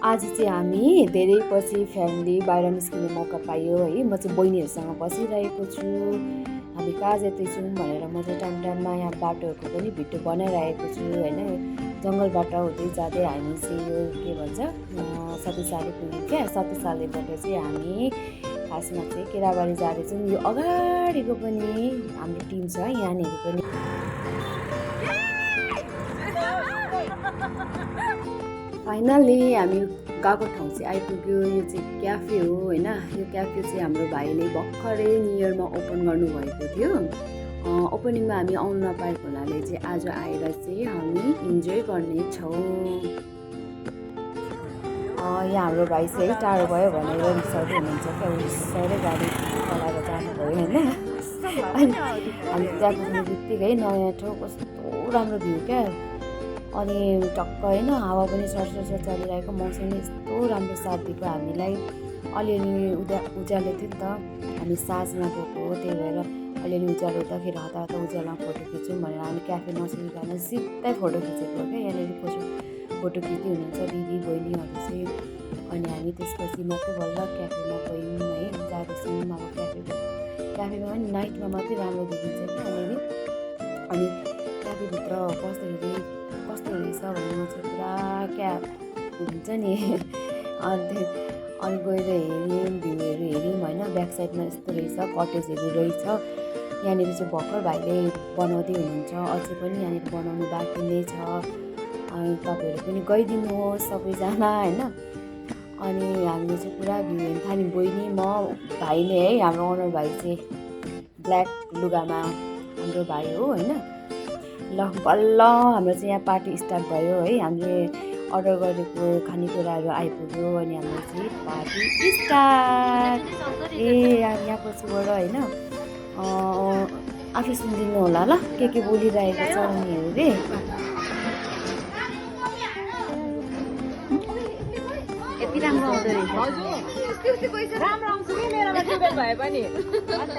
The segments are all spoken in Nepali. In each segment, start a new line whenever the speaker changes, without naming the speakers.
आज चाहिँ हामी धेरै पछि फ्यामिली बाहिर निस्किने मौका पायो है। म चाहिँ बहिनीहरूसँग बसिरहेको छु। हामी कहाँ जाँदैछौँ भनेर म चाहिँ टाइम टाइममा यहाँ बाटोहरूको पनि भिडियो बनाइरहेको छु होइन। जङ्गलबाट हुँदै जाँदै हामी चाहिँ यो के भन्छ सतीसाले पुग्यौँ क्या। सतीसालेबाट चाहिँ हामी खासमा चाहिँ केराबारी जाँदैछौँ। यो अगाडिको पनि हाम्रो टिम छ, यहाँनिर पनि फाइनली हामी गएको ठाउँ चाहिँ आइपुग्यो। यो चाहिँ क्याफे हो होइन। यो क्याफे चाहिँ हाम्रो भाइले भर्खरै न्यु इयरमा ओपन गर्नुभएको थियो। ओपनिङमा हामी आउनु नपाएको हुनाले चाहिँ आज आएर चाहिँ हामी इन्जोय गर्नेछौँ। यहाँ हाम्रो भाइ चाहिँ टाढो भयो भनेर रिसाउँदै हुनुहुन्छ क्या। रिसाउँदै गाडी चलाएर जानुभयो होइन। अनि हामी त्यहाँ पुग्ने बित्तिकै नयाँ ठाउँ कस्तो राम्रो भ्यू क्या। अनि टक्क होइन हावा पनि सरसर चलिरहेको, मौसम यस्तो राम्रो साथ दिएको हामीलाई। अलिअलि उज्यालो थियो नि त, हामी साँझमा गएको हो, त्यही भएर अलिअलि उज्यालो हुँदाखेरि हतार हतार उज्यालोमा फोटो खिच्यौँ भनेर हामी क्याफे नसकिकन सिधै फोटो खिचेको हो क्या। यहाँनिर फोटो खिच्दै हुनुहुन्छ दिदी बहिनीहरू चाहिँ। अनि हामी त्यसपछि मात्रै बल्ल क्याफेमा गयौँ है, जाँदैछौँ। अब क्याफेमा पनि नाइटमा मात्रै राम्रो देखिन्छ क्या यहाँनिर। अनि क्याफेभित्र पस्दाखेरि कस्तो रहेछ भन्ने म चाहिँ पुरा क्या हुन्छ नि। अनि गएर हेऱ्यौँ, भ्यूहरू हेऱ्यौँ होइन। ब्याक साइडमा यस्तो रहेछ, कटेजहरू रहेछ। यहाँनिर चाहिँ भर्खर भाइले बनाउँदै हुनुहुन्छ, अझै पनि यहाँनिर बनाउनु बाँकी नै छ। अनि तपाईँहरू पनि गइदिनुहोस् सबैजना होइन। अनि हामीले चाहिँ पुरा भ्यू हेर्नु थाल्यौँ, बहिनी म भाइ नै है। हाम्रो ओनर भाइ चाहिँ ब्ल्याक लुगामा हाम्रो भाइ हो होइन। ल बल्ल हाम्रो चाहिँ यहाँ पार्टी स्टार्ट भयो है। हामीले अर्डर गरेको खानेकुराहरू आइपुग्यो अनि हाम्रो चाहिँ पार्टी स्टार्ट। यहाँ पछिबाट होइन आफै सुनिदिनु होला ल के बोलिरहेको छ उनीहरूले। यति राम्रो आउँदो रहेछ। राम्रो आउँछ कि मेरोमा ट्युबेल भए पनि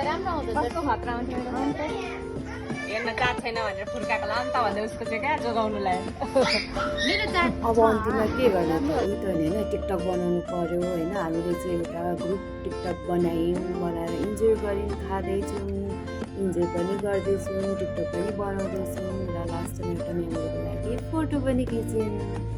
राम्रो आउँछ। कस्तो खतरा आउँछ हेर्न चाट छैन भनेर फुर्काएको लान्छ भन्दै उसको चाहिँ क्या जोगाउनुलाई। अब अन्तिममा के गर्ने त उयो त होइन, टिकटक बनाउनु पर्यो होइन। हामीले चाहिँ एउटा ग्रुप टिकटक बनाएर इन्जोय गऱ्यौँ, खाँदैछौँ, इन्जोय पनि गर्दैछौँ, टिकटक पनि बनाउँदैछौँ र लास्टमा एउटा मेमोरीको लागि फोटो पनि खिच्यौँ।